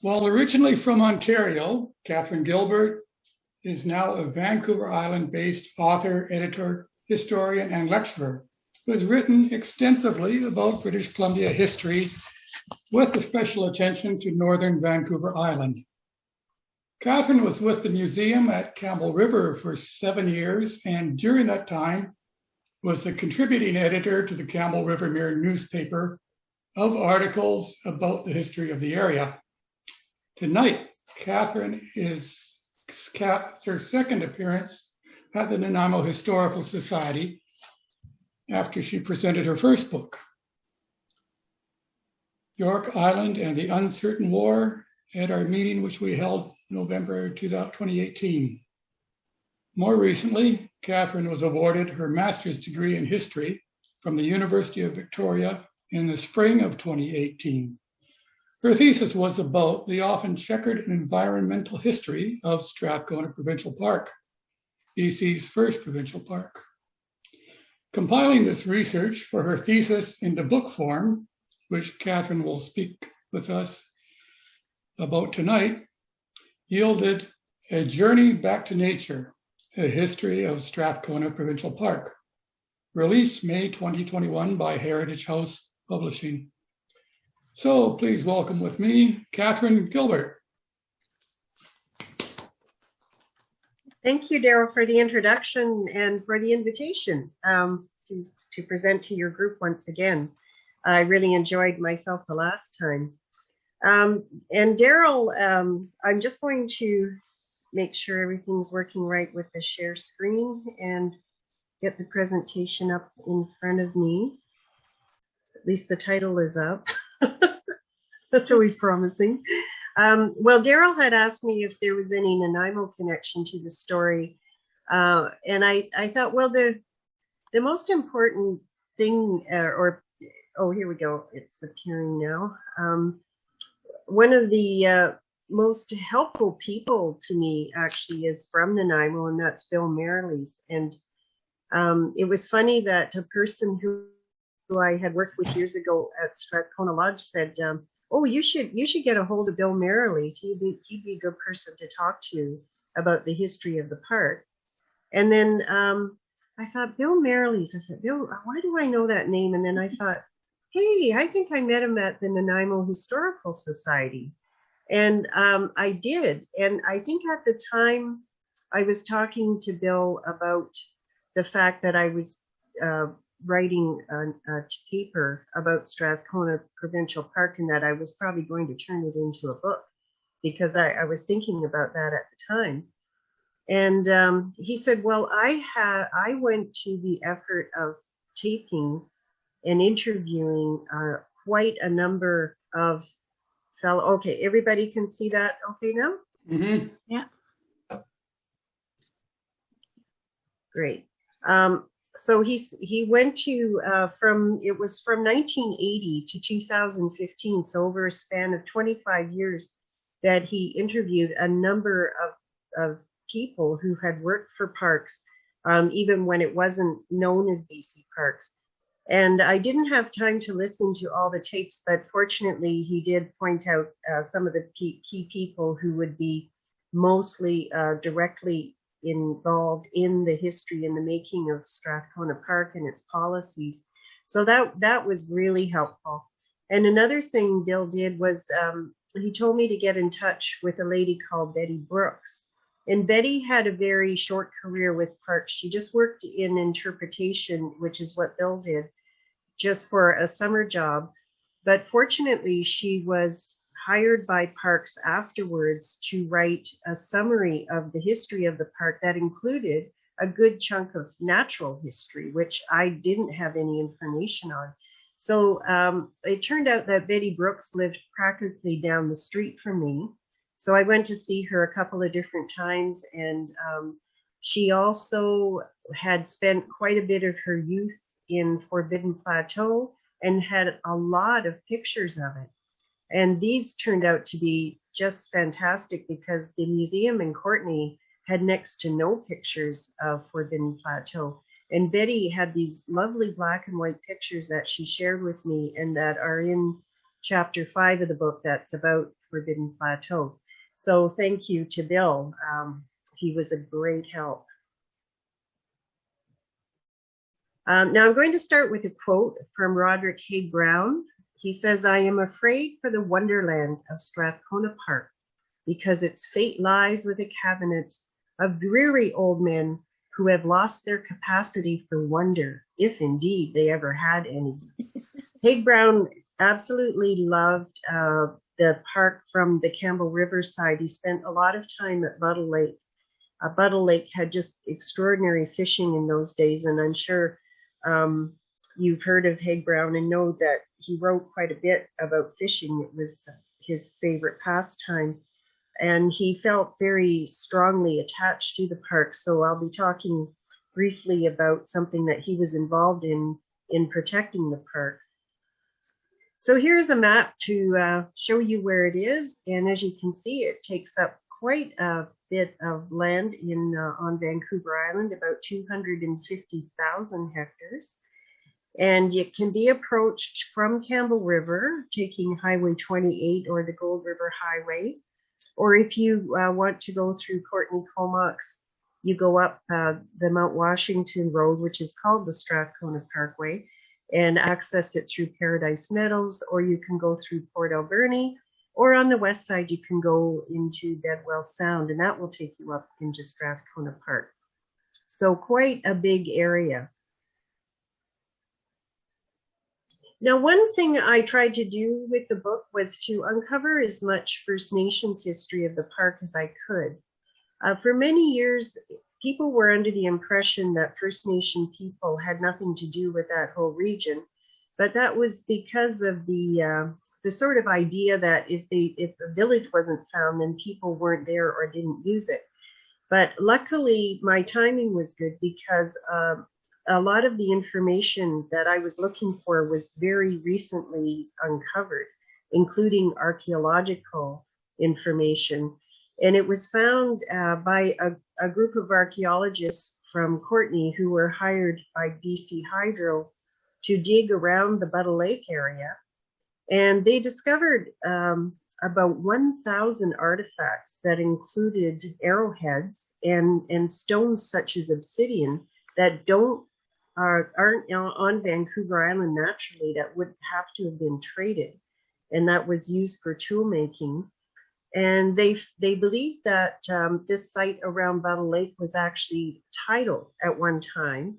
While originally from Ontario, Catherine Gilbert is now a Vancouver Island-based author, editor, historian, and lecturer who has written extensively about British Columbia history with a special attention to northern Vancouver Island. Catherine was with the museum at Campbell River for 7 years, and during that time was the contributing editor to the Campbell River Mirror newspaper of articles about the history of the area. Tonight, Catherine is her second appearance at the Nanaimo Historical Society after she presented her first book, York Island and the Uncertain War, at our meeting which we held November 2018. More recently, Catherine was awarded her master's degree in history from the University of Victoria in the spring of 2018. Her thesis was about the often checkered environmental history of Strathcona Provincial Park, BC's first provincial park. Compiling this research for her thesis into book form, which Catherine will speak with us about tonight, yielded A Journey Back to Nature, A History of Strathcona Provincial Park, released May 2021 by Heritage House Publishing. So please welcome with me, Catherine Gilbert. Thank you, Daryl, for the introduction and for the invitation to present to your group once again. I really enjoyed myself the last time. And Daryl, I'm just going to make sure everything's working right with the share screen and get the presentation up in front of me. At least the title is up. That's always promising. Well, Daryl had asked me if there was any Nanaimo connection to the story. And I thought, well, the most important thing, oh, here we go. It's appearing now. One of the most helpful people to me actually is from Nanaimo, and that's 𝙎𝙬𝙪𝙧𝙖𝙬𝙗. And it was funny that a person who I had worked with years ago at Strathcona Lodge said, oh, you should get a hold of 𝙎𝙬𝙪𝙧𝙖𝙬𝙗. He'd be a good person to talk to about the history of the park. And then I thought, 𝙎𝙬𝙪𝙧𝙖𝙬𝙗. I thought, Bill, why do I know that name? And then I thought, hey, I think I met him at the Nanaimo Historical Society. And I did. And I think at the time I was talking to Bill about the fact that I was writing a paper about Strathcona Provincial Park and that I was probably going to turn it into a book because I was thinking about that at the time. And he said, well, I went to the effort of taping and interviewing quite a number of fellow. Okay, everybody can see that okay now? Mm-hmm. Yeah. Great. So he went to it was from 1980 to 2015, so over a span of 25 years that he interviewed a number of people who had worked for parks, even when it wasn't known as BC Parks. And I didn't have time to listen to all the tapes, but fortunately he did point out some of the key people who would be mostly directly involved in the history and the making of Strathcona Park and its policies. So that was really helpful. And another thing Bill did was he told me to get in touch with a lady called Betty Brooks. And Betty had a very short career with parks. She just worked in interpretation, which is what Bill did, just for a summer job. But fortunately, she was hired by parks afterwards to write a summary of the history of the park that included a good chunk of natural history, which I didn't have any information on. So it turned out that Betty Brooks lived practically down the street from me. So I went to see her a couple of different times, and she also had spent quite a bit of her youth in Forbidden Plateau and had a lot of pictures of it. And these turned out to be just fantastic because the museum in Courtenay had next to no pictures of Forbidden Plateau. And Betty had these lovely black and white pictures that she shared with me and that are in chapter 5 of the book that's about Forbidden Plateau. So thank you to Bill. He was a great help. Now I'm going to start with a quote from Roderick Haig-Brown. He says, "I am afraid for the wonderland of Strathcona Park, because its fate lies with a cabinet of dreary old men who have lost their capacity for wonder, if indeed they ever had any." Haig-Brown absolutely loved the park from the Campbell River side. He spent a lot of time at Buttle Lake. Buttle Lake had just extraordinary fishing in those days, and I'm sure you've heard of Haig-Brown and know that he wrote quite a bit about fishing. It was his favorite pastime, and he felt very strongly attached to the park. So I'll be talking briefly about something that he was involved in protecting the park. So here's a map to show you where it is, and as you can see, it takes up quite a bit of land on Vancouver Island, about 250,000 hectares. And it can be approached from Campbell River, taking Highway 28 or the Gold River Highway. Or if you want to go through Courtenay-Comox, you go up the Mount Washington Road, which is called the Strathcona Parkway, and access it through Paradise Meadows, or you can go through Port Alberni, or on the west side, you can go into Bedwell Sound, and that will take you up into Strathcona Park. So quite a big area. Now, one thing I tried to do with the book was to uncover as much First Nations history of the park as I could. For many years, people were under the impression that First Nation people had nothing to do with that whole region, but that was because of the sort of idea that if a village wasn't found, then people weren't there or didn't use it. But luckily, my timing was good, because a lot of the information that I was looking for was very recently uncovered, including archaeological information. And it was found by a group of archaeologists from Courtenay who were hired by BC Hydro to dig around the Buttle Lake area. And they discovered about 1,000 artifacts that included arrowheads and stones such as obsidian that aren't on Vancouver Island naturally, that would have to have been traded, and that was used for tool making. And they believed that this site around Buttle Lake was actually tidal at one time,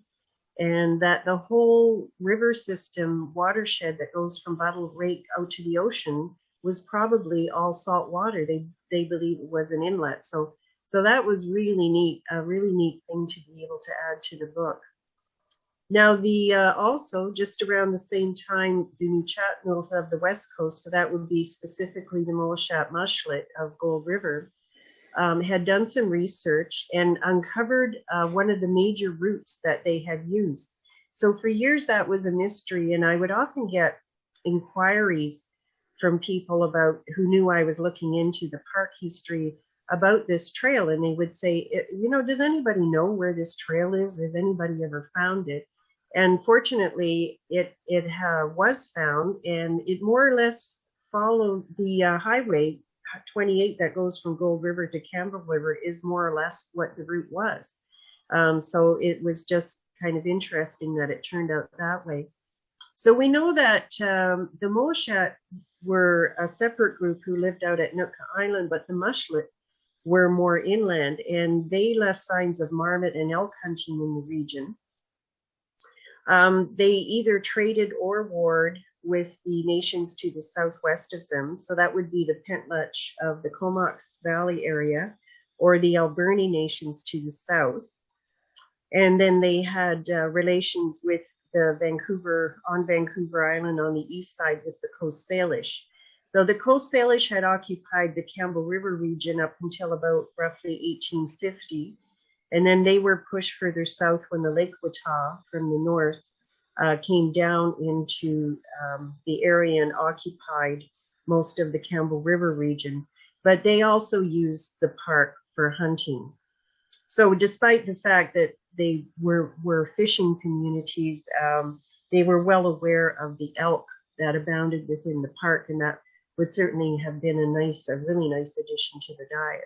and that the whole river system watershed that goes from Buttle Lake out to the ocean was probably all salt water. They believe it was an inlet. So that was really neat, a really neat thing to be able to add to the book. Now, also just around the same time, the Nuu-chah-nulth of the West Coast, so that would be specifically the Molashat-Mushlit of Gold River, had done some research and uncovered one of the major routes that they had used. So for years that was a mystery, and I would often get inquiries from people who knew I was looking into the park history about this trail, and they would say, does anybody know where this trail is? Has anybody ever found it? And fortunately, it was found, and it more or less followed the Highway 28 that goes from Gold River to Campbell River is more or less what the route was. So it was just kind of interesting that it turned out that way. So we know that the Molashat were a separate group who lived out at Nootka Island, but the Mushlit were more inland, and they left signs of marmot and elk hunting in the region. They either traded or warred with the nations to the southwest of them. So that would be the Pentlatch of the Comox Valley area, or the Alberni nations to the south. And then they had relations with on Vancouver Island on the east side with the Coast Salish. So the Coast Salish had occupied the Campbell River region up until about roughly 1850. And then they were pushed further south when the Lake Watah from the north came down into the area and occupied most of the Campbell River region. But they also used the park for hunting. So despite the fact that they were fishing communities, they were well aware of the elk that abounded within the park, and that would certainly have been a really nice addition to the diet.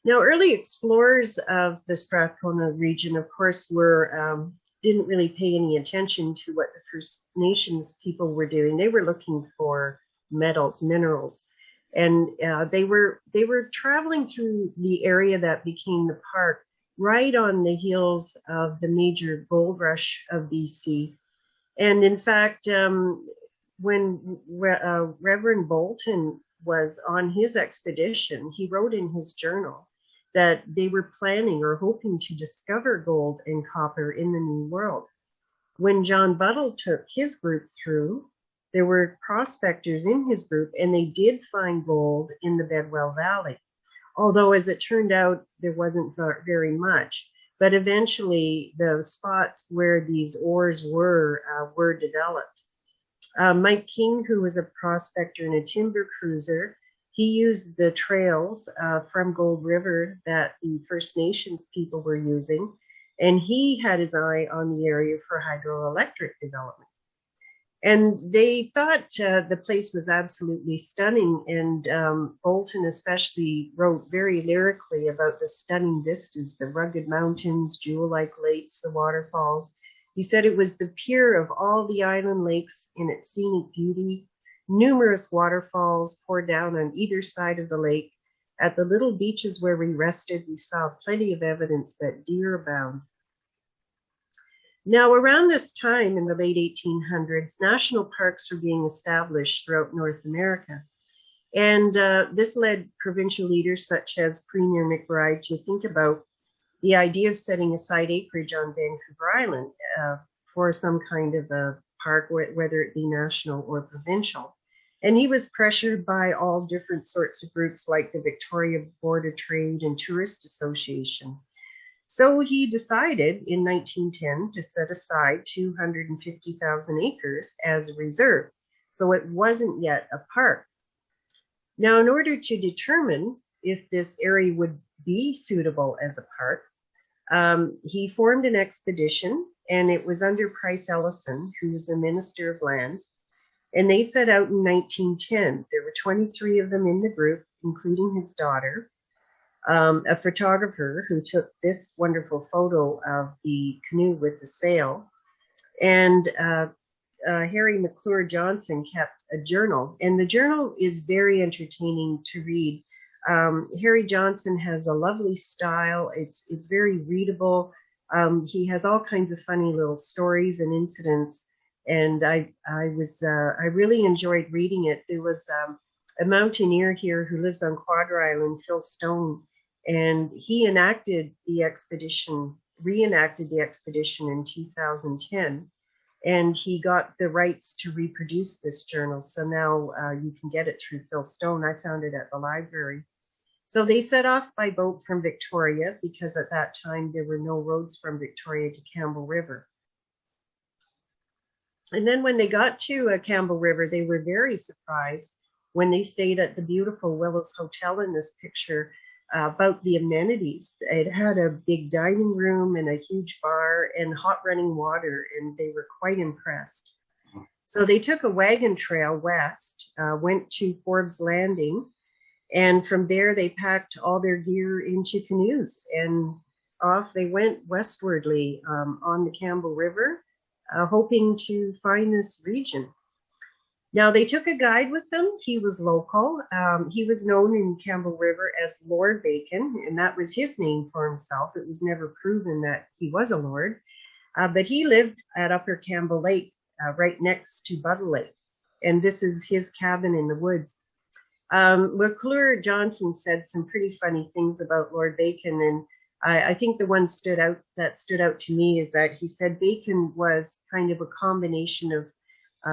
Now, early explorers of the Strathcona region, of course, didn't really pay any attention to what the First Nations people were doing. They were looking for metals, minerals, and they were traveling through the area that became the park, right on the heels of the major gold rush of BC. And in fact, when Reverend Bolton was on his expedition, he wrote in his journal that they were planning or hoping to discover gold and copper in the New World. When John Buddle took his group through, there were prospectors in his group, and they did find gold in the Bedwell Valley. Although, as it turned out, there wasn't very much. But eventually, the spots where these ores were developed. Mike King, who was a prospector in a timber cruiser, he used the trails from Gold River that the First Nations people were using, and he had his eye on the area for hydroelectric development. And they thought the place was absolutely stunning, and Bolton especially wrote very lyrically about the stunning vistas, the rugged mountains, jewel-like lakes, the waterfalls. He said it was the peer of all the island lakes in its scenic beauty. Numerous waterfalls poured down on either side of the lake. At the little beaches where we rested, we saw plenty of evidence that deer abound. Now, around this time in the late 1800s, national parks were being established throughout North America. And this led provincial leaders such as Premier McBride to think about the idea of setting aside acreage on Vancouver Island for some kind of a park, whether it be national or provincial. And he was pressured by all different sorts of groups like the Victoria Board of Trade and Tourist Association. So he decided in 1910 to set aside 250,000 acres as a reserve. So it wasn't yet a park. Now, in order to determine if this area would be suitable as a park, he formed an expedition, and it was under Price Ellison, who was the Minister of Lands. And they set out in 1910. There were 23 of them in the group, including his daughter, a photographer who took this wonderful photo of the canoe with the sail, and Harry McClure Johnson kept a journal. And the journal is very entertaining to read. Harry Johnson has a lovely style. It's very readable. He has all kinds of funny little stories and incidents, and I really enjoyed reading it. There was a mountaineer here who lives on Quadra Island, Phil Stone, and he reenacted the expedition in 2010, and he got the rights to reproduce this journal. So now you can get it through Phil Stone. I found it at the library. So they set off by boat from Victoria, because at that time there were no roads from Victoria to Campbell River. And then when they got to Campbell River, they were very surprised when they stayed at the beautiful Willows Hotel in this picture about the amenities. It had a big dining room and a huge bar and hot running water, and they were quite impressed. So they took a wagon trail west, went to Forbes Landing, and from there they packed all their gear into canoes, and off they went westwardly on the Campbell River, hoping to find this region. Now, they took a guide with them. He was local. He was known in Campbell River as Lord Bacon, and that was his name for himself. It was never proven that he was a lord, but he lived at Upper Campbell Lake, right next to Buddle Lake, and this is his cabin in the woods. McClure Johnson said some pretty funny things about Lord Bacon, and I think the one that stood out to me is that he said Bacon was kind of a combination of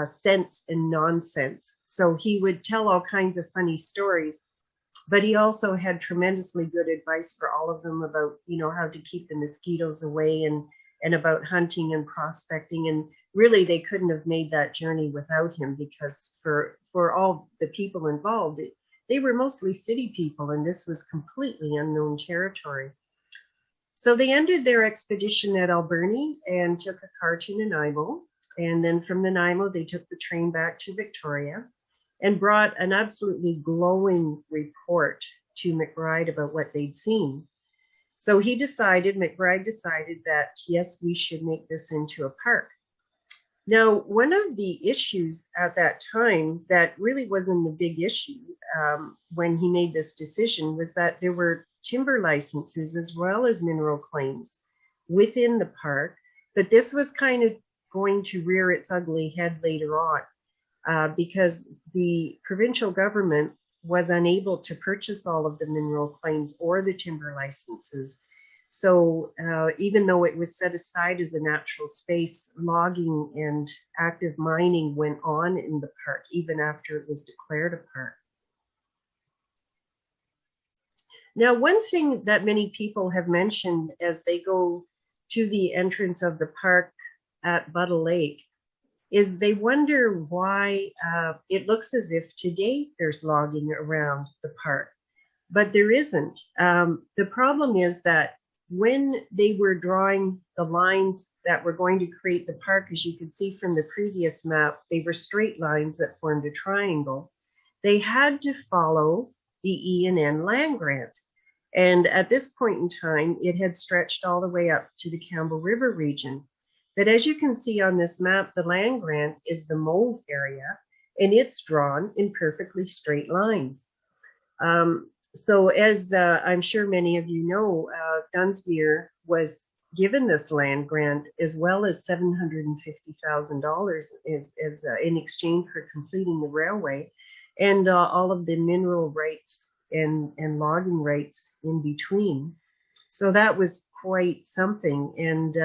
sense and nonsense. So he would tell all kinds of funny stories, but he also had tremendously good advice for all of them about, how to keep the mosquitoes away and about hunting and prospecting. And really, they couldn't have made that journey without him, because for all the people involved, they were mostly city people, and this was completely unknown territory. So they ended their expedition at Alberni and took a car to Nanaimo. And then from Nanaimo, they took the train back to Victoria and brought an absolutely glowing report to McBride about what they'd seen. So McBride decided that, yes, we should make this into a park. Now, one of the issues at that time that really wasn't a big issue when he made this decision was that there were timber licenses as well as mineral claims within the park, but this was kind of going to rear its ugly head later on because the provincial government was unable to purchase all of the mineral claims or the timber licenses. So even though it was set aside as a natural space, logging and active mining went on in the park even after it was declared a park. Now, one thing that many people have mentioned as they go to the entrance of the park at Buttle Lake is they wonder why it looks as if today there's logging around the park, but there isn't. The problem is that when they were drawing the lines that were going to create the park, as you could see from the previous map, they were straight lines that formed a triangle. They had to follow the E&N land grant. And at this point in time, it had stretched all the way up to the Campbell River region. But as you can see on this map, the land grant is the mauve area, and it's drawn in perfectly straight lines. So as I'm sure many of you know, Dunsmuir was given this land grant as well as $750,000 in exchange for completing the railway and all of the mineral rights and logging rights in between. So that was quite something. And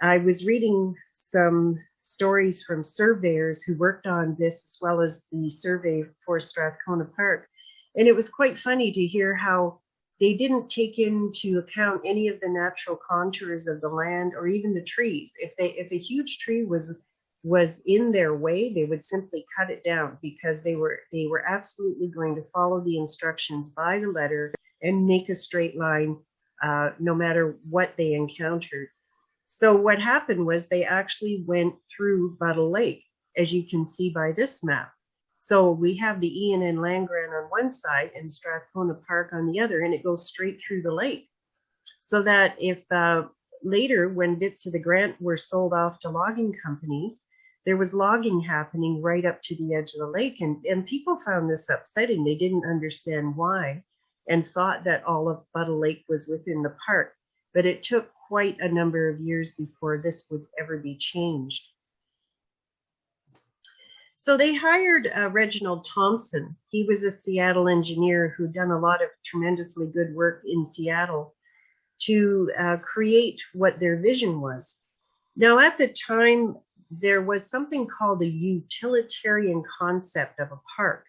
I was reading some stories from surveyors who worked on this as well as the survey for Strathcona Park. And it was quite funny to hear how they didn't take into account any of the natural contours of the land or even the trees. If a huge tree was in their way, they would simply cut it down because they were absolutely going to follow the instructions by the letter and make a straight line no matter what they encountered. So what happened was they actually went through Buttle Lake, as you can see by this map. So we have the E&N land grant on one side and Strathcona Park on the other, and it goes straight through the lake. So that if later, when bits of the grant were sold off to logging companies, there was logging happening right up to the edge of the lake. And people found this upsetting. They didn't understand why and thought that all of Buttle Lake was within the park. But it took quite a number of years before this would ever be changed. So they hired Reginald Thompson. He was a Seattle engineer who'd done a lot of tremendously good work in Seattle to create what their vision was. Now, at the time, there was something called the utilitarian concept of a park.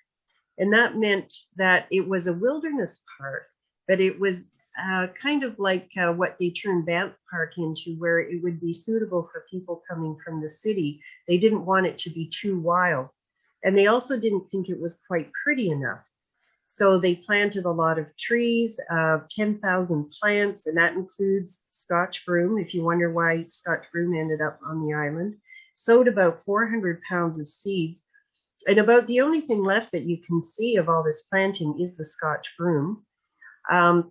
And that meant that it was a wilderness park, but it was kind of like what they turned Banff Park into, where it would be suitable for people coming from the city. They didn't want it to be too wild. And they also didn't think it was quite pretty enough. So they planted a lot of trees, 10,000 plants, and that includes Scotch broom, if you wonder why Scotch broom ended up on the island. Sowed about 400 pounds of seeds. And about the only thing left that you can see of all this planting is the Scotch broom.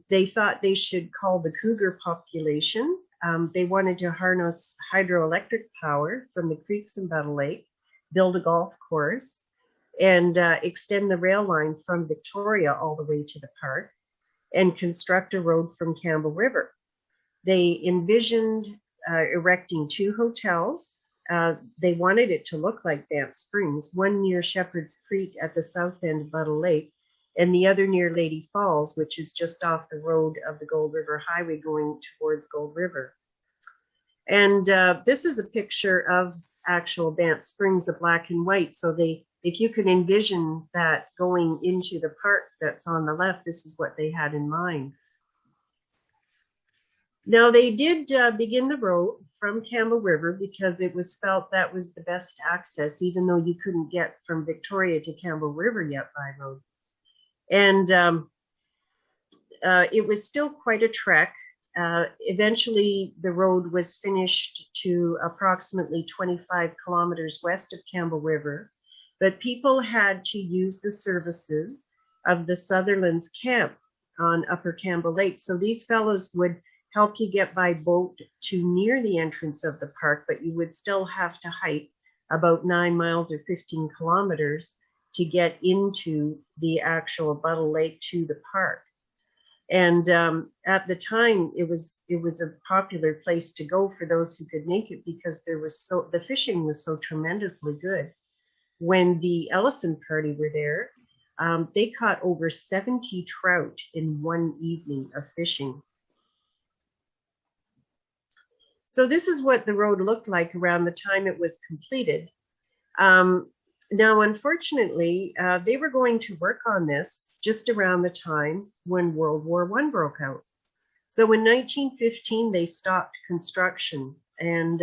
They thought they should call the cougar population. They wanted to harness hydroelectric power from the creeks in Buttle Lake, build a golf course, and extend the rail line from Victoria all the way to the park, and construct a road from Campbell River. They envisioned erecting 2 hotels. They wanted it to look like Banff Springs, one near Shepherd's Creek at the south end of Buttle Lake, and the other near Lady Falls, which is just off the road of the Gold River Highway going towards Gold River. And this is a picture of actual Banff Springs, the black and white. So if you can envision that going into the park that's on the left, this is what they had in mind. Now, they did begin the road from Campbell River because it was felt that was the best access, even though you couldn't get from Victoria to Campbell River yet by road. And it was still quite a trek. Eventually, the road was finished to approximately 25 kilometers west of Campbell River, but people had to use the services of the Sutherland's camp on Upper Campbell Lake. So these fellows would help you get by boat to near the entrance of the park, but you would still have to hike about 9 miles or 15 kilometers to get into the actual Buttle Lake to the park. And at the time, it was a popular place to go for those who could make it, because the fishing was so tremendously good. When the Ellison party were there, they caught over 70 trout in one evening of fishing. So this is what the road looked like around the time it was completed. Now, unfortunately, they were going to work on this just around the time when World War I broke out. So in 1915, they stopped construction, and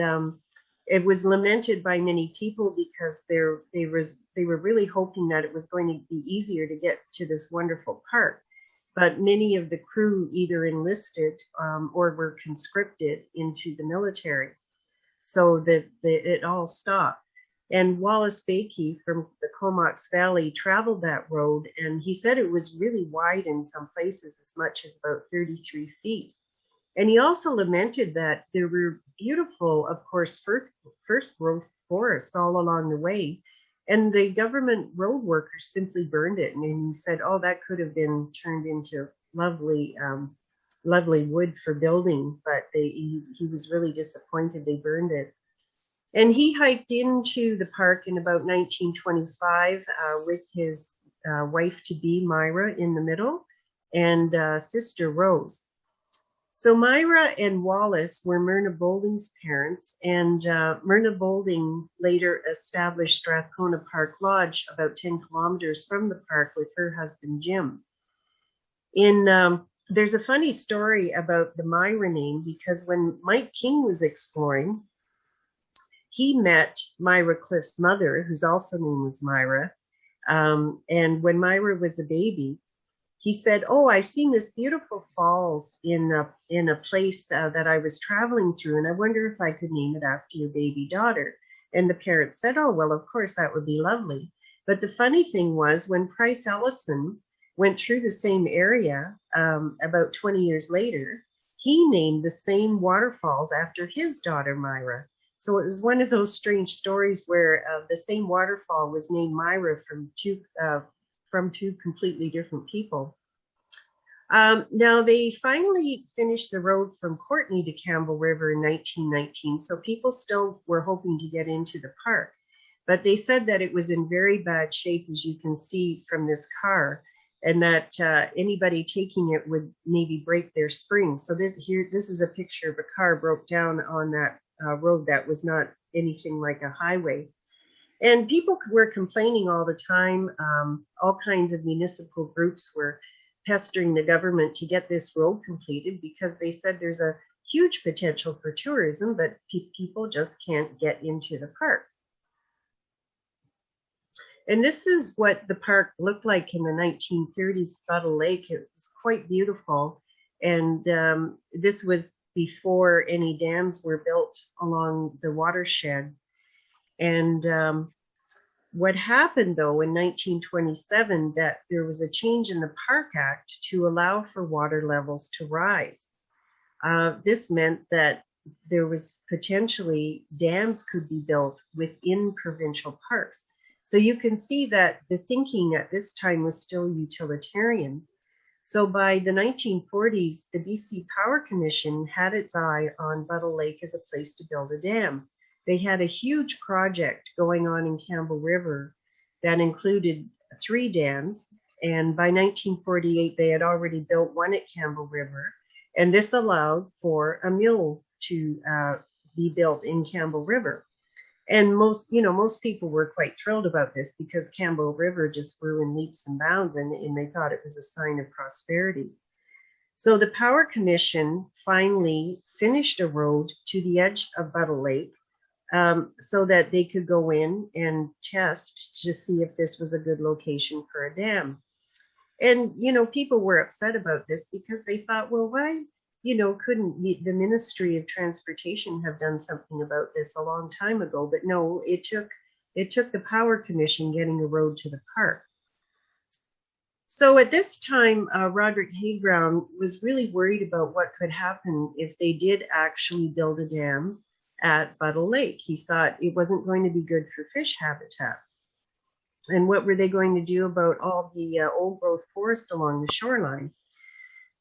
it was lamented by many people because they were really hoping that it was going to be easier to get to this wonderful park. But many of the crew either enlisted or were conscripted into the military, so that it all stopped. And Wallace Bakey from the Comox Valley traveled that road, and he said it was really wide in some places, as much as about 33 feet. And he also lamented that there were beautiful, of course, first growth forests all along the way, and the government road workers simply burned it. And he said, oh, that could have been turned into lovely wood for building, but he was really disappointed they burned it. And he hiked into the park in about 1925 with his wife-to-be, Myra, in the middle, and sister, Rose. So Myra and Wallace were Myrna Boulding's parents, and Myrna Boulding later established Strathcona Park Lodge about 10 kilometers from the park with her husband, Jim. There's a funny story about the Myra name, because when Mike King was exploring, he met Myra Cliff's mother, who's also named as Myra. And when Myra was a baby, he said, oh, I've seen this beautiful falls in a place that I was traveling through, and I wonder if I could name it after your baby daughter. And the parents said, oh, well, of course, that would be lovely. But the funny thing was, when Price Ellison went through the same area about 20 years later, he named the same waterfalls after his daughter, Myra. So it was one of those strange stories where the same waterfall was named Myra from two completely different people. Now, they finally finished the road from Courtenay to Campbell River in 1919, so people still were hoping to get into the park. But they said that it was in very bad shape, as you can see from this car, and that anybody taking it would maybe break their springs. So this is a picture of a car broke down on that road that was not anything like a highway. And people were complaining all the time. All kinds of municipal groups were pestering the government to get this road completed, because they said there's a huge potential for tourism, but people just can't get into the park. And this is what the park looked like in the 1930s, Buttle Lake. It was quite beautiful. And this was before any dams were built along the watershed. And what happened, though, in 1927, that there was a change in the Park Act to allow for water levels to rise. This meant that there was potentially dams could be built within provincial parks. So you can see that the thinking at this time was still utilitarian. So by the 1940s, the BC Power Commission had its eye on Buttle Lake as a place to build a dam. They had a huge project going on in Campbell River that included 3 dams. And by 1948, they had already built one at Campbell River. And this allowed for a mill to be built in Campbell River. And most people were quite thrilled about this, because Campbell River just grew in leaps and bounds, and they thought it was a sign of prosperity. So the Power Commission finally finished a road to the edge of Buttle Lake so that they could go in and test to see if this was a good location for a dam. And, people were upset about this, because they thought, well, couldn't the Ministry of Transportation have done something about this a long time ago? But no, it took the Power Commission getting a road to the park. So at this time, Roderick Hayground was really worried about what could happen if they did actually build a dam at Buttle Lake. He thought it wasn't going to be good for fish habitat. And what were they going to do about all the old growth forest along the shoreline?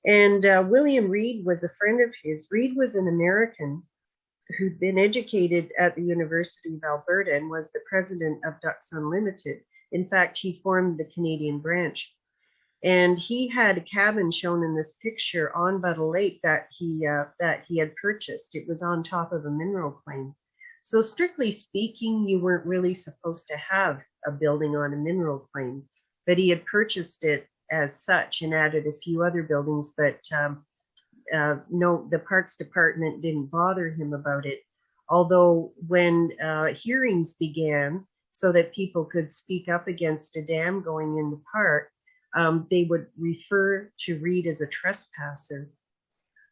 And William Reid was a friend of his. Reid was an American who'd been educated at the University of Alberta and was the president of Ducks Unlimited. In fact, he formed the Canadian branch. And he had a cabin shown in this picture on Buttle Lake that he had purchased. It was on top of a mineral claim. So strictly speaking, you weren't really supposed to have a building on a mineral claim, but he had purchased it as such and added a few other buildings. But no, the Parks Department didn't bother him about it. Although when hearings began so that people could speak up against a dam going in the park, they would refer to Reid as a trespasser.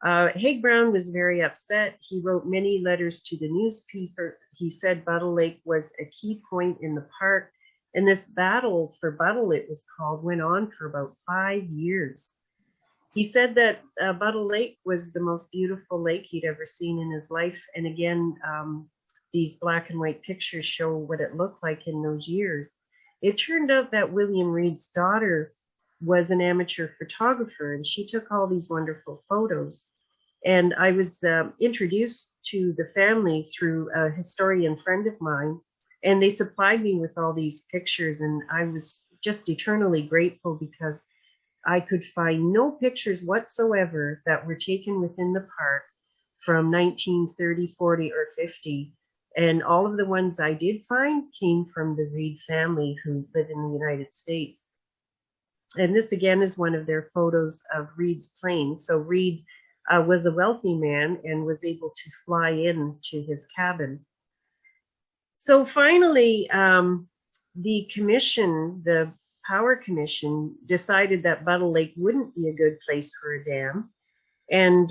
Hayground was very upset. He wrote many letters to the newspaper. He said Buttle Lake was a key point in the park. And this battle for Buttle, it was called, went on for about 5 years. He said that Buttle Lake was the most beautiful lake he'd ever seen in his life. And again, these black and white pictures show what it looked like in those years. It turned out that William Reid's daughter was an amateur photographer, and she took all these wonderful photos. And I was introduced to the family through a historian friend of mine, and they supplied me with all these pictures, and I was just eternally grateful because I could find no pictures whatsoever that were taken within the park from 1930, 40, or 50. And all of the ones I did find came from the Reid family who live in the United States. And this again is one of their photos of Reid's plane. So Reid was a wealthy man and was able to fly in to his cabin. So finally, the commission, the Power Commission, decided that Buttle Lake wouldn't be a good place for a dam. And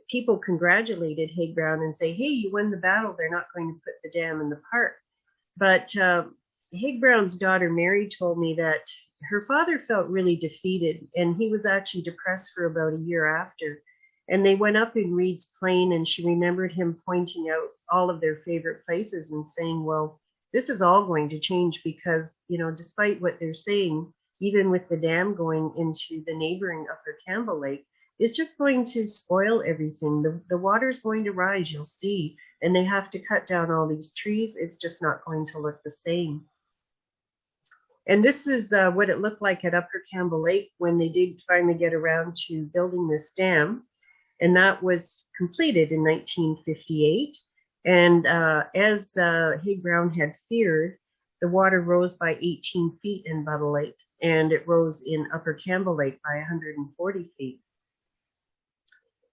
people congratulated Hayground and say, hey, you won the battle. They're not going to put the dam in the park. But Hayground's daughter, Mary, told me that her father felt really defeated, and he was actually depressed for about a year after. And they went up in Reid's plane, and she remembered him pointing out all of their favorite places and saying, well, this is all going to change because, despite what they're saying, even with the dam going into the neighboring Upper Campbell Lake, it's just going to spoil everything. The water's going to rise, you'll see, and they have to cut down all these trees. It's just not going to look the same. And this is what it looked like at Upper Campbell Lake when they did finally get around to building this dam. And that was completed in 1958. And as Hayground had feared, the water rose by 18 feet in Buttle Lake, and it rose in Upper Campbell Lake by 140 feet.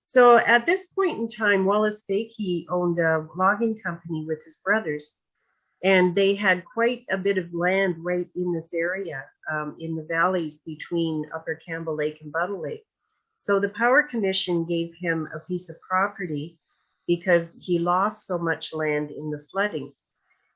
So at this point in time, Wallace Bakey owned a logging company with his brothers, and they had quite a bit of land right in this area, in the valleys between Upper Campbell Lake and Buttle Lake. So the Power Commission gave him a piece of property because he lost so much land in the flooding.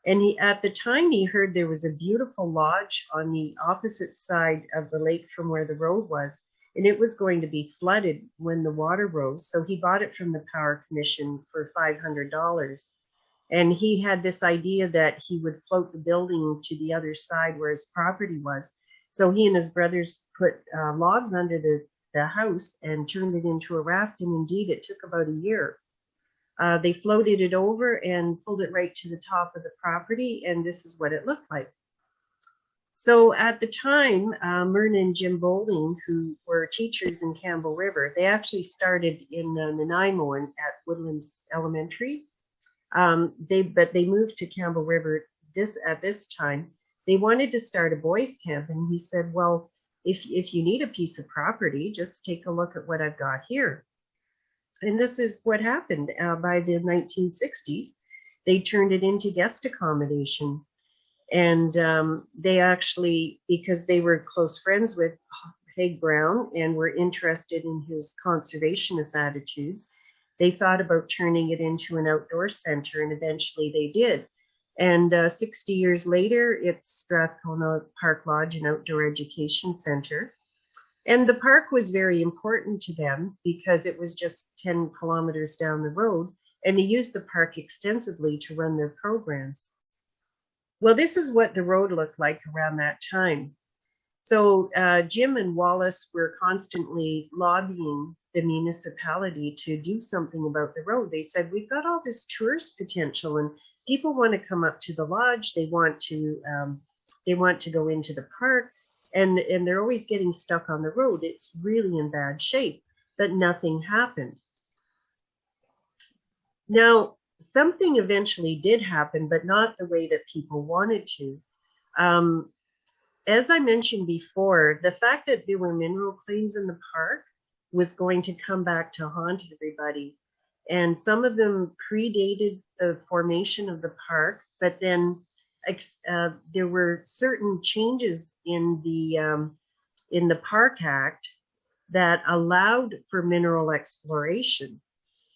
And at the time he heard there was a beautiful lodge on the opposite side of the lake from where the road was, and it was going to be flooded when the water rose. So he bought it from the Power Commission for $500. And he had this idea that he would float the building to the other side where his property was. So he and his brothers put logs under the house and turned it into a raft. And indeed, it took about a year. They floated it over and pulled it right to the top of the property. And this is what it looked like. So at the time, Myrna and Jim Bowling, who were teachers in Campbell River, they actually started in Nanaimo at Woodlands Elementary. But they moved to Campbell River at this time. They wanted to start a boys' camp, and he said, well, if you need a piece of property, just take a look at what I've got here. And this is what happened. By the 1960s, they turned it into guest accommodation. And they actually, because they were close friends with Peg Brown and were interested in his conservationist attitudes, they thought about turning it into an outdoor center, and eventually they did. And 60 years later, it's Strathcona Park Lodge, an outdoor education center. And the park was very important to them because it was just 10 kilometers down the road, and they used the park extensively to run their programs. Well, this is what the road looked like around that time. So Jim and Wallace were constantly lobbying the municipality to do something about the road. They said, we've got all this tourist potential and people want to come up to the lodge. They want to go into the park, and they're always getting stuck on the road. It's really in bad shape, but nothing happened. Now, something eventually did happen, but not the way that people wanted to. As I mentioned before, the fact that there were mineral claims in the park was going to come back to haunt everybody. And some of them predated the formation of the park, but then there were certain changes in the Park Act that allowed for mineral exploration.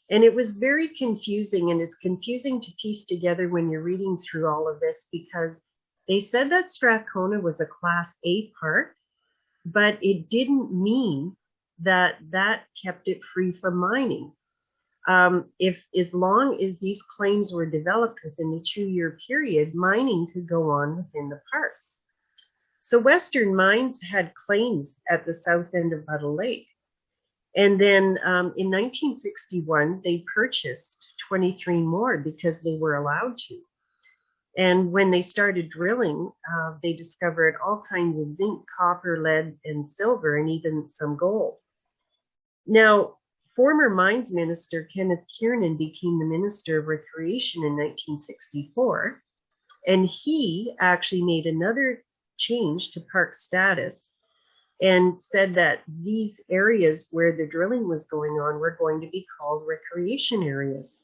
And it was very confusing, and it's confusing to piece together when you're reading through all of this, because they said that Strathcona was a Class A park, but it didn't mean that that kept it free from mining. As long as these claims were developed within the 2-year period, mining could go on within the park. So Western Mines had claims at the south end of Buttle Lake. And then in 1961, they purchased 23 more because they were allowed to. And when they started drilling, they discovered all kinds of zinc, copper, lead, and silver, and even some gold. Now, former Mines Minister Kenneth Kiernan became the Minister of Recreation in 1964, and he actually made another change to park status and said that these areas where the drilling was going on were going to be called recreation areas.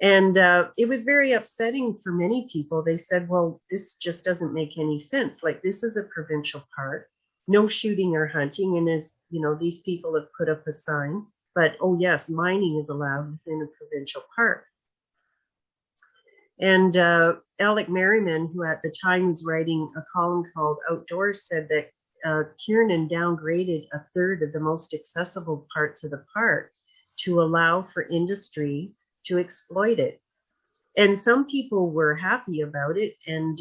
And it was very upsetting for many people. They said, well, this just doesn't make any sense. Like, this is a provincial park, no shooting or hunting. And as you know, these people have put up a sign, but oh yes, mining is allowed within a provincial park. And Alec Merriman, who at the time was writing a column called Outdoors, said that Kiernan downgraded a third of the most accessible parts of the park to allow for industry to exploit it. And some people were happy about it, and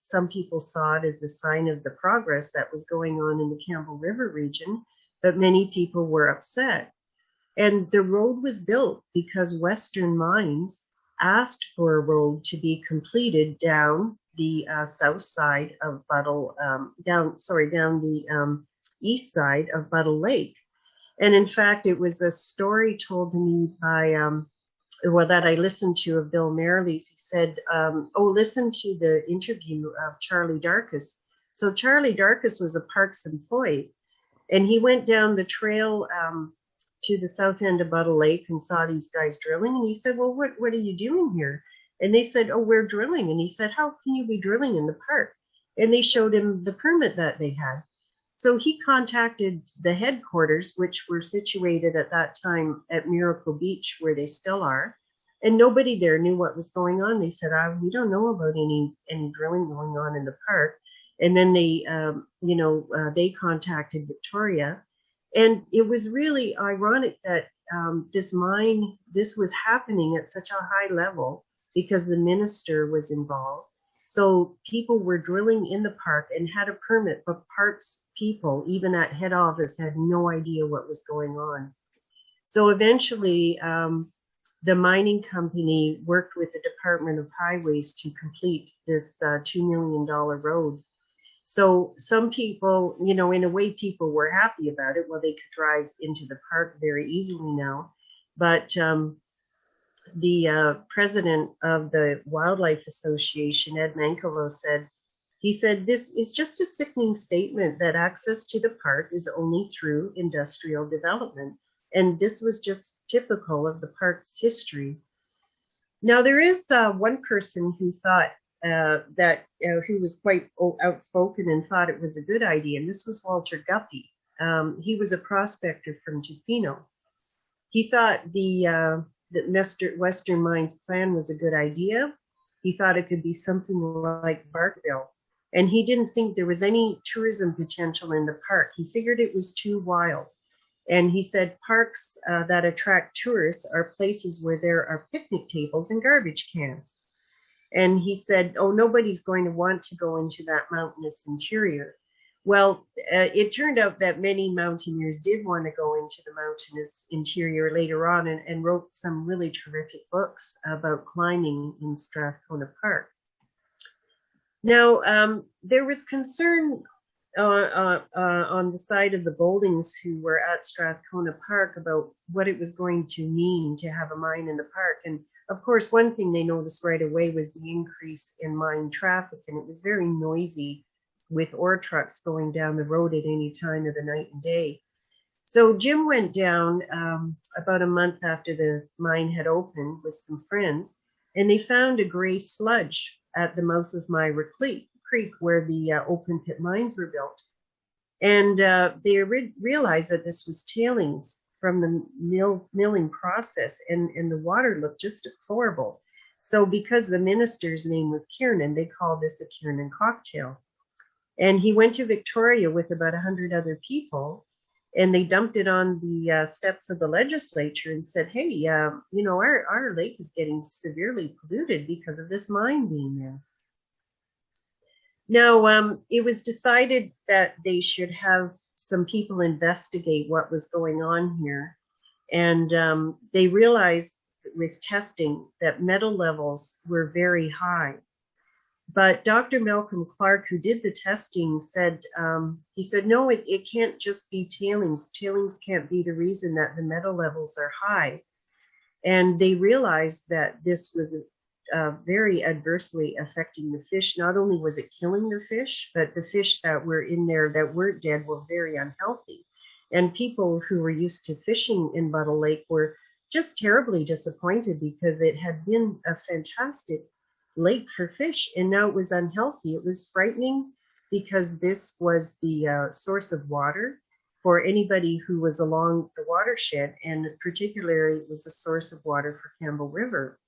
some people saw it as a sign of the progress that was going on in the Campbell River region, but many people were upset. And the road was built because Western Mines asked for a road to be completed down the south side of Buttle, down the east side of Buttle Lake. And in fact, it was a story told to me by, that I listened to of Bill Merrilies. He said, listen to the interview of Charlie Darkus. So Charlie Darkus was a parks employee, and he went down the trail to the south end of Buttle Lake and saw these guys drilling. And he said, well, what are you doing here? And they said, oh, we're drilling. And he said, how can you be drilling in the park? And they showed him the permit that they had. So he contacted the headquarters, which were situated at that time at Miracle Beach, where they still are. And nobody there knew what was going on. They said, we don't know about any drilling going on in the park. And then they, they contacted Victoria. And it was really ironic that this was happening at such a high level because the minister was involved. So people were drilling in the park and had a permit, but parks people, even at head office, had no idea what was going on. So eventually, the mining company worked with the Department of Highways to complete this $2 million road. So some people, in a way, people were happy about it. Well, they could drive into the park very easily now. But the president of the Wildlife Association, Ed Mankolo, said, this is just a sickening statement that access to the park is only through industrial development. And this was just typical of the park's history. Now, there is one person who thought who was quite outspoken and thought it was a good idea. And this was Walter Guppy. He was a prospector from Tofino. He thought that Western Mines plan was a good idea. He thought it could be something like Barkerville. And he didn't think there was any tourism potential in the park. He figured it was too wild. And he said parks that attract tourists are places where there are picnic tables and garbage cans. And he said, oh, nobody's going to want to go into that mountainous interior. Well, it turned out that many mountaineers did want to go into the mountainous interior later on and wrote some really terrific books about climbing in Strathcona Park. Now, there was concern on the side of the Bouldings who were at Strathcona Park about what it was going to mean to have a mine in the park. And of course, one thing they noticed right away was the increase in mine traffic, and it was very noisy with ore trucks going down the road at any time of the night and day. So Jim went down about a month after the mine had opened with some friends, and they found a gray sludge at the mouth of Myra Creek where the open pit mines were built. And they realized that this was tailings from the milling process, and the water looked just deplorable. So because the minister's name was Kiernan, they called this a Kiernan cocktail. And he went to Victoria with about 100 other people, and they dumped it on the steps of the legislature and said, hey, you know, our lake is getting severely polluted because of this mine being there. Now, it was decided that they should have some people investigate what was going on here. And they realized with testing that metal levels were very high. But Dr. Malcolm Clark, who did the testing, said, he said, no, it can't just be tailings. Tailings can't be the reason that the metal levels are high. And they realized that this was very adversely affecting the fish. Not only was it killing the fish, but the fish that were in there that weren't dead were very unhealthy. And people who were used to fishing in Buttle Lake were just terribly disappointed because it had been a fantastic lake for fish, and now it was unhealthy. It was frightening because this was the source of water for anybody who was along the watershed, and particularly it was a source of water for Campbell River.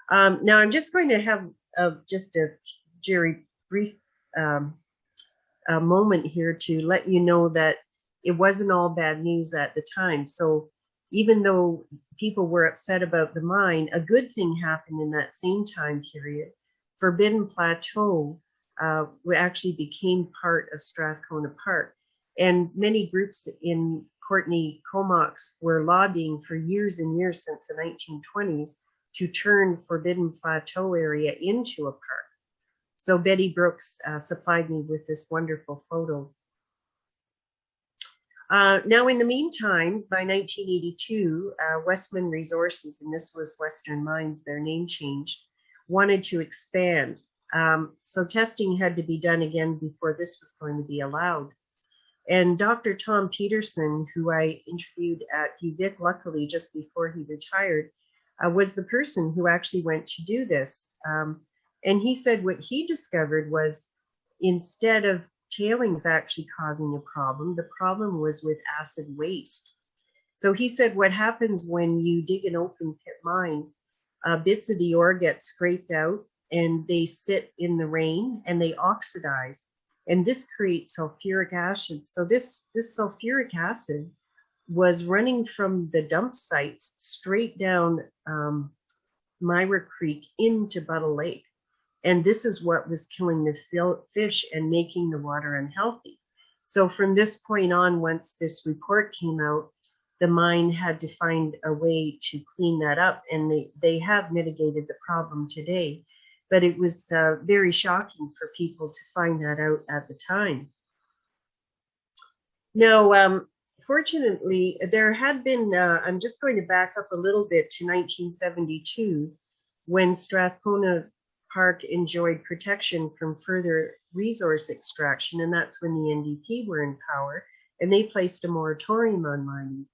Now I'm just going to have just a very brief moment here to let you know that it wasn't all bad news at the time. So even though people were upset about the mine, a good thing happened in that same time period. Forbidden Plateau actually became part of Strathcona Park. And many groups in Courtney Comox were lobbying for years and years since the 1920s to turn Forbidden Plateau area into a park. So Betty Brooks supplied me with this wonderful photo. Now, in the meantime, by 1982, Westman Resources, and this was Western Mines, their name changed, wanted to expand. So testing had to be done again before this was going to be allowed. And Dr. Tom Peterson, who I interviewed at UVic, luckily just before he retired, was the person who actually went to do this. And he said what he discovered was, instead of tailings actually causing a problem, the problem was with acid waste. So he said what happens when you dig an open pit mine, bits of the ore get scraped out and they sit in the rain and they oxidize. And this creates sulfuric acid. So this sulfuric acid was running from the dump sites straight down Myra Creek into Buttle Lake. And this is what was killing the fish and making the water unhealthy. So from this point on, once this report came out, the mine had to find a way to clean that up. And they have mitigated the problem today. But it was very shocking for people to find that out at the time. Now, fortunately, there had been, I'm just going to back up a little bit to 1972, when Strathcona Park enjoyed protection from further resource extraction, and that's when the NDP were in power, and they placed a moratorium on mining.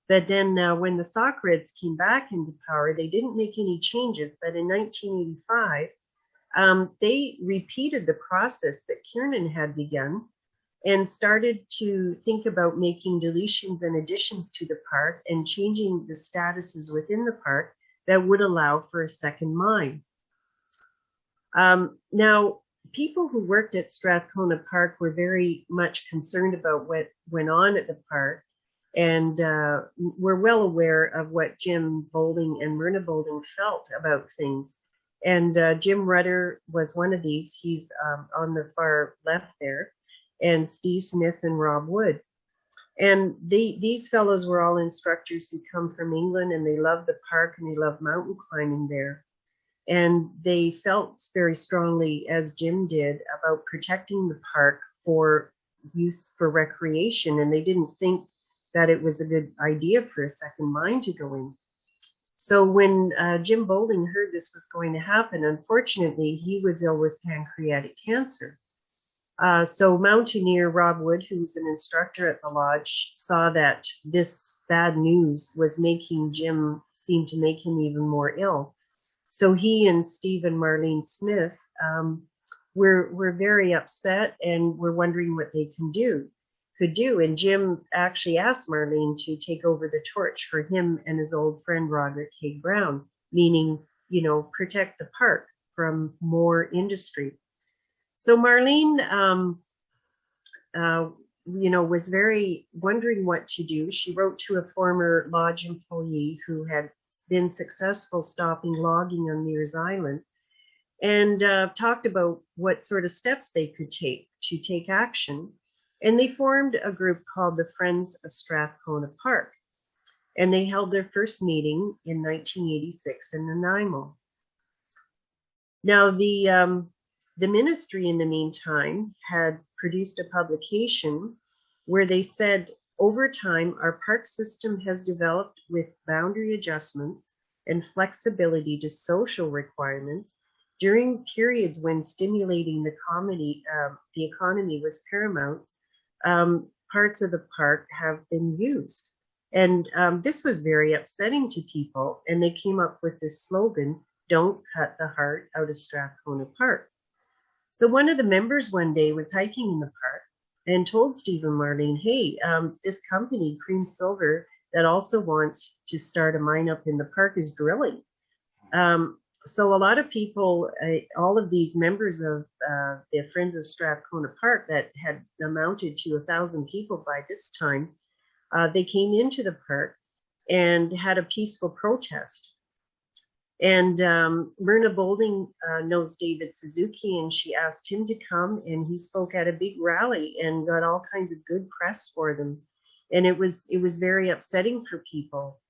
But then when the Socreds came back into power, they didn't make any changes, but in 1985, they repeated the process that Kiernan had begun and started to think about making deletions and additions to the park and changing the statuses within the park that would allow for a second mine. Now, people who worked at Strathcona Park were very much concerned about what went on at the park, and were well aware of what Jim Boulding and Myrna Boulding felt about things. And Jim Rudder was one of these. He's on the far left there, and Steve Smith and Rob Wood. And these fellows were all instructors who come from England, and they loved the park and they loved mountain climbing there. And they felt very strongly, as Jim did, about protecting the park for use for recreation. And they didn't think that it was a good idea for a second mine to go in. So when Jim Boulding heard this was going to happen, unfortunately, he was ill with pancreatic cancer. So mountaineer Rob Wood, who was an instructor at the lodge, saw that this bad news was making Jim seem to make him even more ill. So he and Steve and Marlene Smith were very upset and were wondering what they could do. And Jim actually asked Marlene to take over the torch for him and his old friend Roderick Haig Brown, meaning, you know, protect the park from more industry. So Marlene, you know, was very wondering what to do. She wrote to a former lodge employee who had been successful stopping logging on Mears Island, and talked about what sort of steps they could take to take action. And they formed a group called the Friends of Strathcona Park. And they held their first meeting in 1986 in Nanaimo. Now, the ministry, in the meantime, had produced a publication where they said, over time, our park system has developed with boundary adjustments and flexibility to social requirements during periods when stimulating the economy was paramount. Parts of the park have been used. And this was very upsetting to people. And they came up with this slogan, "Don't cut the heart out of Strathcona Park." So one of the members one day was hiking in the park and told Steve and Marlene, hey, this company, Cream Silver, that also wants to start a mine up in the park is drilling. So a lot of people, all of these members of the Friends of Strathcona Park that had amounted to 1,000 people by this time, they came into the park and had a peaceful protest. And Myrna Boulding knows David Suzuki, and she asked him to come, and he spoke at a big rally and got all kinds of good press for them. And it was very upsetting for people.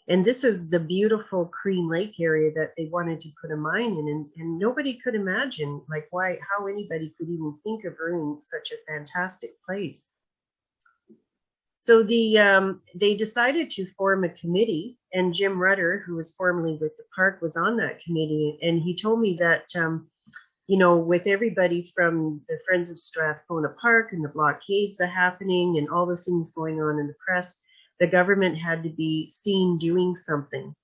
And this is the beautiful Cream Lake area that they wanted to put a mine in, and nobody could imagine like how anybody could even think of ruining such a fantastic place. So they decided to form a committee, and Jim Rudder, who was formerly with the park, was on that committee. And he told me that, you know, with everybody from the Friends of Strathcona Park and the blockades happening and all the things going on in the press, the government had to be seen doing something.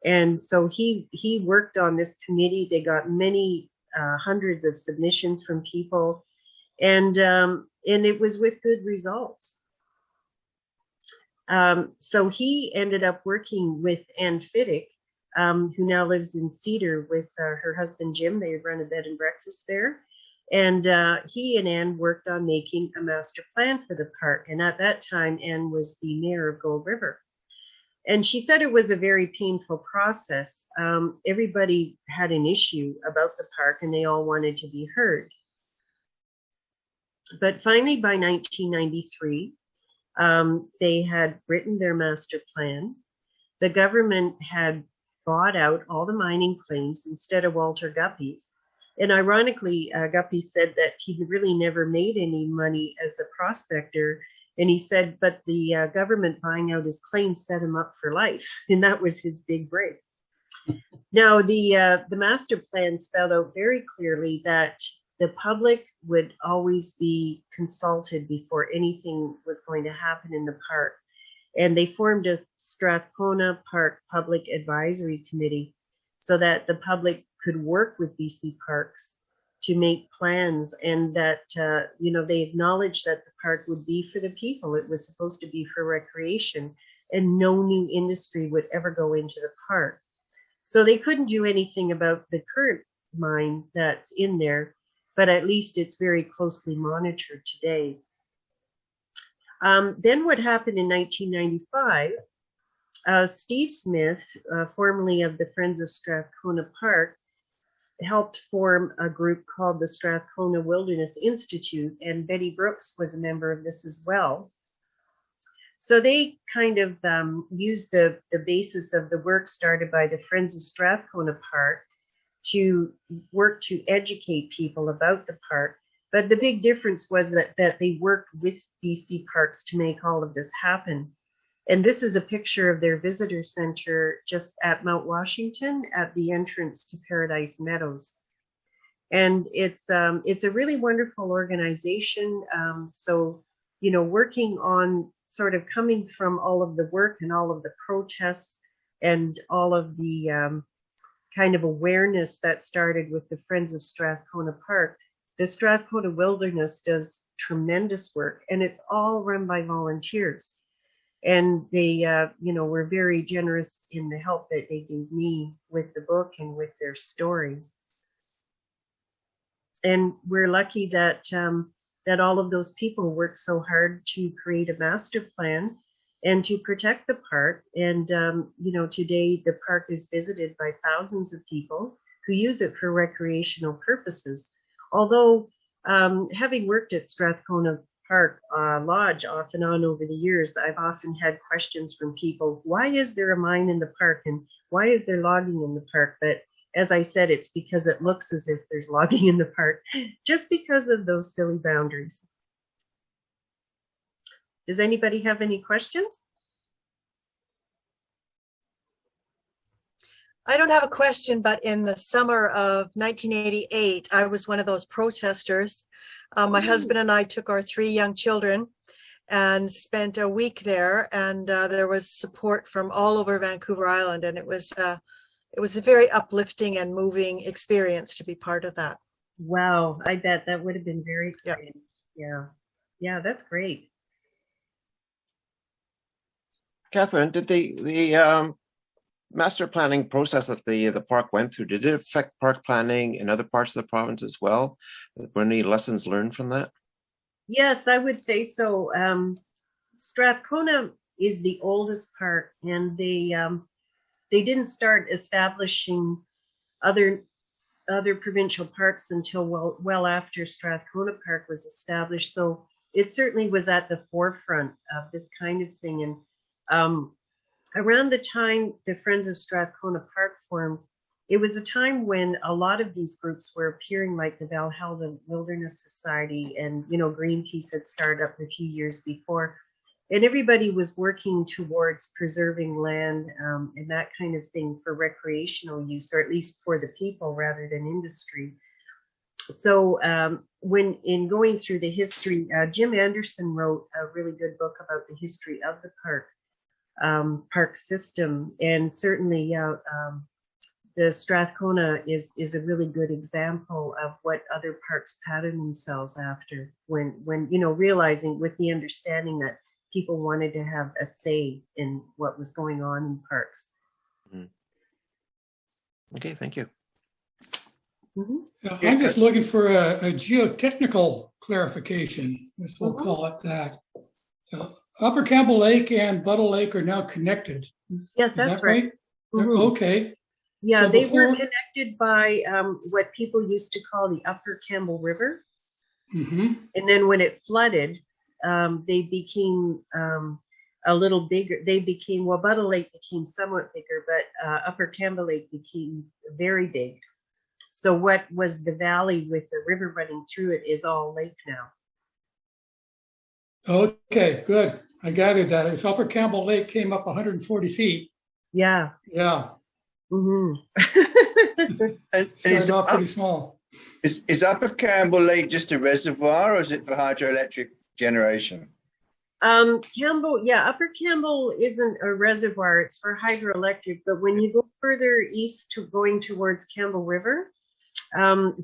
And so he worked on this committee. They got many hundreds of submissions from people, and it was with good results. So he ended up working with Ann Fiddick, who now lives in Cedar with her husband Jim. They run a bed and breakfast there. And he and Ann worked on making a master plan for the park. And at that time, Ann was the mayor of Gold River. And she said it was a very painful process. Everybody had an issue about the park, and they all wanted to be heard. But finally, by 1993, they had written their master plan. The government had bought out all the mining claims instead of Walter Guppy's. And ironically, Guppy said that he really never made any money as a prospector. And he said, but the government buying out his claims set him up for life. And that was his big break. Now, the master plan spelled out very clearly that the public would always be consulted before anything was going to happen in the park. And they formed a Strathcona Park Public Advisory Committee so that the public could work with BC Parks to make plans, and that, they acknowledged that the park would be for the people. It was supposed to be for recreation, and no new industry would ever go into the park. So they couldn't do anything about the current mine that's in there, but at least it's very closely monitored today. Then what happened in 1995, Steve Smith, formerly of the Friends of Strathcona Park, helped form a group called the Strathcona Wilderness Institute, and Betty Brooks was a member of this as well. So they kind of used the basis of the work started by the Friends of Strathcona Park to work to educate people about the park. But the big difference was that they worked with BC Parks to make all of this happen. And this is a picture of their visitor center just at Mount Washington at the entrance to Paradise Meadows. And it's a really wonderful organization. So, working on sort of coming from all of the work and all of the protests and all of the kind of awareness that started with the Friends of Strathcona Park, the Strathcona Wilderness does tremendous work, and it's all run by volunteers. And they, were very generous in the help that they gave me with the book and with their story. And we're lucky that that all of those people worked so hard to create a master plan and to protect the park. And today the park is visited by thousands of people who use it for recreational purposes. Although, having worked at Strathcona Park Lodge off and on over the years, I've often had questions from people, why is there a mine in the park and why is there logging in the park? But as I said, it's because it looks as if there's logging in the park, just because of those silly boundaries. Does anybody have any questions? I don't have a question, but in the summer of 1988, I was one of those protesters. My husband and I took our 3 young children and spent a week there, and there was support from all over Vancouver Island, and it was a very uplifting and moving experience to be part of that. Wow, I bet that would have been very exciting. Yeah, that's great. Catherine, did the master planning process that the park went through, did it affect park planning in other parts of the province as well? Were any lessons learned from that? Yes, I would say so. Strathcona is the oldest park, and they didn't start establishing other provincial parks until well after Strathcona Park was established. So it certainly was at the forefront of this kind of thing. And around the time the Friends of Strathcona Park formed, it was a time when a lot of these groups were appearing, like the 𝙎𝙤𝙧𝙧𝙖 Wilderness Society, and Greenpeace had started up a few years before. And everybody was working towards preserving land and that kind of thing for recreational use, or at least for the people rather than industry. So when in going through the history, Jim Anderson wrote a really good book about the history of the park system, and certainly the Strathcona is a really good example of what other parks pattern themselves after, when realizing with the understanding that people wanted to have a say in what was going on in parks. Okay, thank you. I'm just looking for a geotechnical clarification, we'll call it that. Upper Campbell Lake and Buttle Lake are now connected. Yes, that's right. Okay. Yeah, So they were connected by what people used to call the Upper Campbell River. And then when it flooded, they became a little bigger. They became, Buttle Lake became somewhat bigger, but Upper Campbell Lake became very big. So what was the valley with the river running through it is all lake now. Okay, good. I gathered that. If Upper Campbell Lake came up 140 feet. Yeah. Yeah. It's off pretty small. Is Upper Campbell Lake just a reservoir, or is it for hydroelectric generation? Campbell, yeah, Upper Campbell isn't a reservoir, it's for hydroelectric, but when you go further east to going towards Campbell River,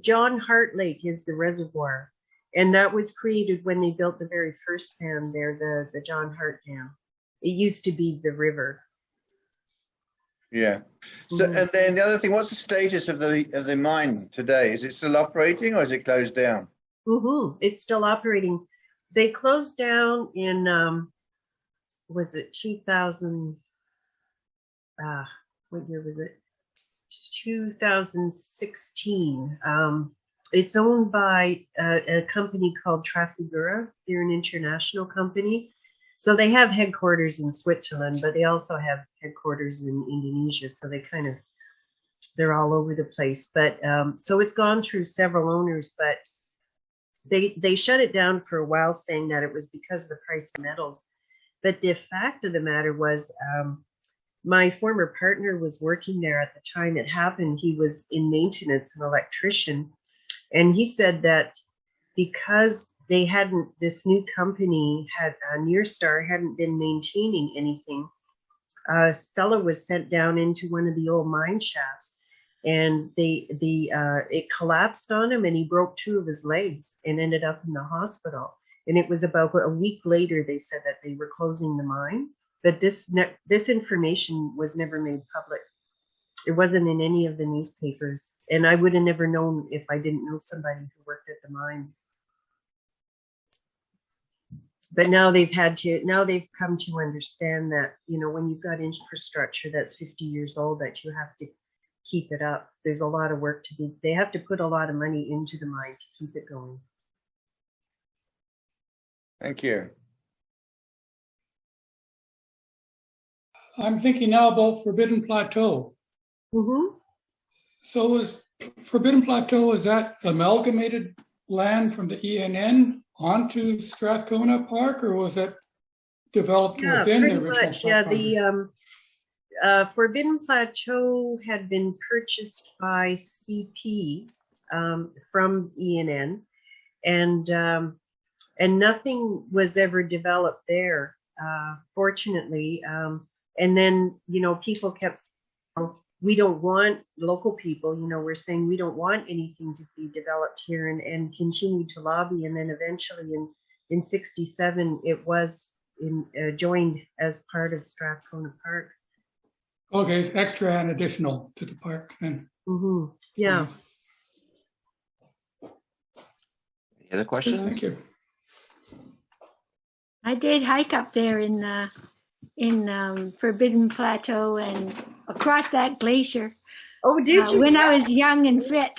John Hart Lake is the reservoir. And that was created when they built the very first dam there, the John Hart Dam. It used to be the river. Yeah. So, and then the other thing, what's the status of the mine today? Is it still operating or is it closed down? It's still operating. They closed down in, was it 2000? What year was it? 2016. It's owned by a company called Trafigura. They're an international company. So they have headquarters in Switzerland, but they also have headquarters in Indonesia. So they're all over the place. But so it's gone through several owners, but they shut it down for a while, saying that it was because of the price of metals. But the fact of the matter was, my former partner was working there at the time it happened. He was in maintenance, an electrician. And he said that because this new company Nearstar hadn't been maintaining anything, a fellow was sent down into one of the old mine shafts, and it collapsed on him, and he broke 2 of his legs and ended up in the hospital. And it was about a week later they said that they were closing the mine, but this information was never made public. It wasn't in any of the newspapers, and I would have never known if I didn't know somebody who worked at the mine. But now they've come to understand that, when you've got infrastructure that's 50 years old, that you have to keep it up. There's a lot of work to do. They have to put a lot of money into the mine to keep it going. Thank you. I'm thinking now about Forbidden Plateau. So was Forbidden Plateau, is that amalgamated land from the ENN onto Strathcona Park, or was it developed within the original much, park? The Forbidden Plateau had been purchased by CP from ENN, and nothing was ever developed there, fortunately. And then, people kept saying, we don't want local people, we're saying we don't want anything to be developed here, and continued to lobby. And then eventually in 67, it was joined as part of Strathcona Park. Okay, it's extra and additional to the park then. Yeah. Any other questions? Thank you. I did hike up there in Forbidden Plateau and across that glacier. Oh, did you? When I was young and fit.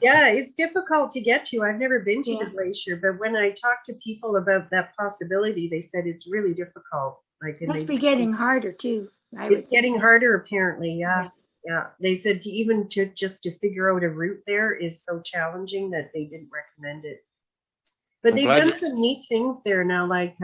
Yeah, it's difficult to get to. I've never been to the glacier, but when I talked to people about that possibility, they said it's really difficult. Must be getting harder too. It's getting harder, apparently. Yeah. They said just to figure out a route there is so challenging that they didn't recommend it. But they've done some neat things there now, like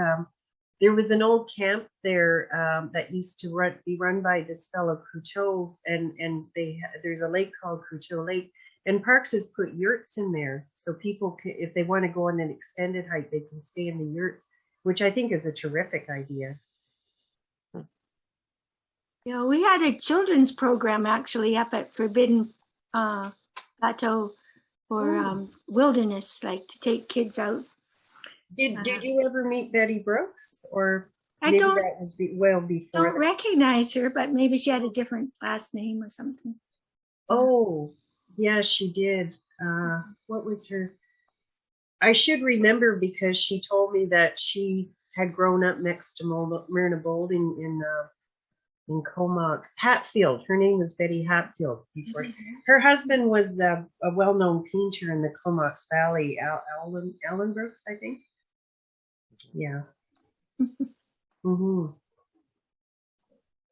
there was an old camp there that used to be run by this fellow Couteau, and there's a lake called Couteau Lake, and Parks has put yurts in there, so people can, if they want to go on an extended hike, they can stay in the yurts, which I think is a terrific idea. We had a children's program actually up at Forbidden Plateau for wilderness, like to take kids out. Did you ever meet Betty Brooks, or I don't recognize her, but maybe she had a different last name or something. Oh, yeah, she did. What was her? I should remember, because she told me that she had grown up next to Myrna Boulding in Comox. Hatfield. Her name was Betty Hatfield. Before her husband was a well-known painter in the Comox Valley, Alan Brooks, I think. Yeah.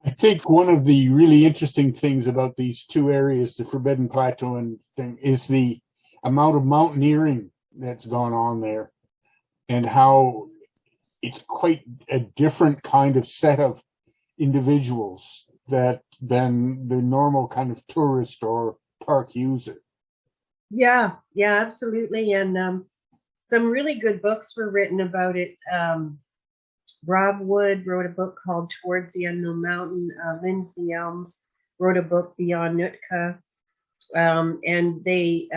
I think one of the really interesting things about these two areas, the Forbidden Plateau and thing, is the amount of mountaineering that's gone on there, and how it's quite a different kind of set of individuals than the normal kind of tourist or park user. Yeah, absolutely. And some really good books were written about it. Rob Wood wrote a book called Towards the Unknown Mountain. Lindsay Elms wrote a book, Beyond Nootka. And they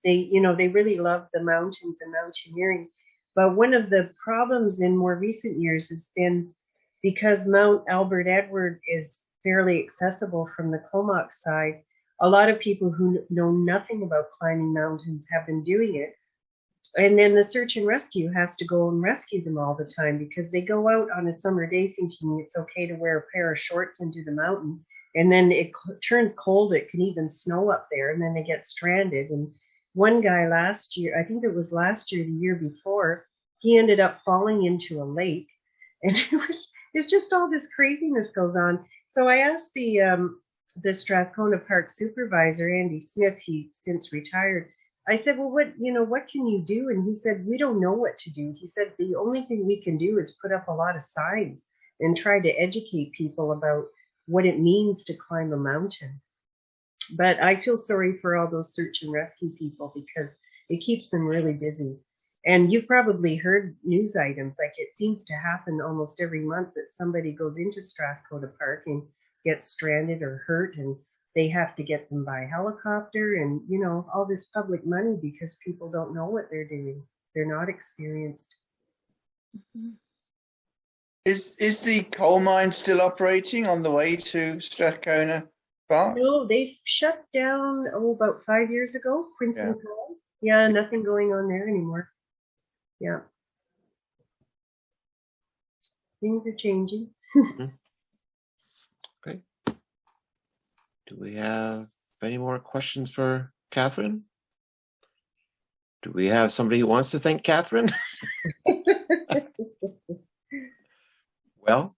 really love the mountains and mountaineering. But one of the problems in more recent years has been because Mount Albert Edward is fairly accessible from the Comox side, a lot of people who know nothing about climbing mountains have been doing it. And then the search and rescue has to go and rescue them all the time because they go out on a summer day thinking it's okay to wear a pair of shorts into the mountain. And then it turns cold. It can even snow up there. And then they get stranded. And one guy last year, I think it was last year, the year before, he ended up falling into a lake. And it's just all this craziness goes on. So I asked the Strathcona Park supervisor, Andy Smith, he since retired. I said, well, what can you do? And he said, we don't know what to do. He said, the only thing we can do is put up a lot of signs and try to educate people about what it means to climb a mountain. But I feel sorry for all those search and rescue people because it keeps them really busy. And you've probably heard news items, like it seems to happen almost every month that somebody goes into Strathcona Park and gets stranded or hurt, and they have to get them by helicopter and, all this public money because people don't know what they're doing. They're not experienced. Mm-hmm. Is the coal mine still operating on the way to Strathcona Park? No, they shut down, about 5 years ago, Princeton Coal. Yeah, nothing going on there anymore. Yeah. Things are changing. Okay. Do we have any more questions for Catherine? Do we have somebody who wants to thank Catherine? Well,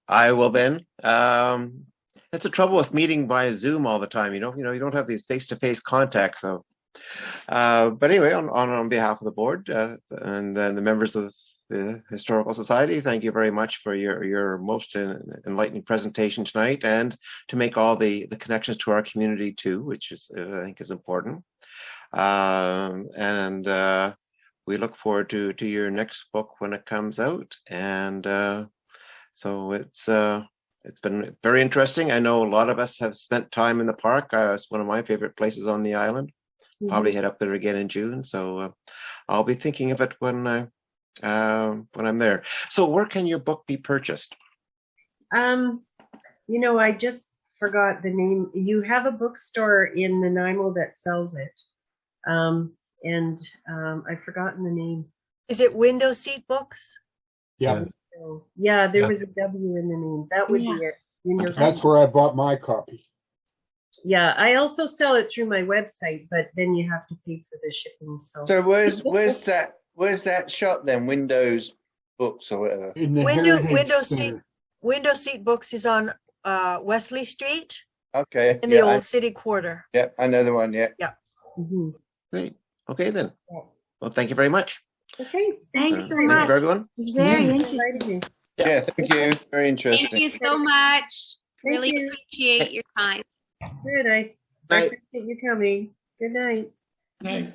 I will then. It's the trouble with meeting by Zoom all the time. You don't have these face-to-face contacts. So, but anyway, on behalf of the board and then the members of the Historical Society, thank you very much for your most enlightening presentation tonight, and to make all the connections to our community too, which is I think is important. And we look forward to your next book when it comes out. And so it's been very interesting. I know a lot of us have spent time in the park. It's one of my favorite places on the island. Mm-hmm. Probably head up there again in June. So I'll be thinking of it when I'm there. So where can your book be purchased? I just forgot the name. You have a bookstore in Nanaimo that sells it. And I've forgotten the name. Is it Window Seat Books? Yeah. Yeah, there was a W in the name. That would be it. That's where I bought my copy. Yeah, I also sell it through my website, but then you have to pay for the shipping. So where's that shop then? Windows Books or whatever. In the Window Seat Books is on Wesley Street. Okay. In the old city quarter. Yeah, I know the one. Yeah. Yeah. Mm-hmm. Great. Okay then. Well, thank you very much. Okay. Thanks so thank much. you for everyone. It's very interesting. Yeah, thank you. Very interesting. Thank you so much. Thank Really you. appreciate your time. Good. I appreciate you coming. Good night. Night.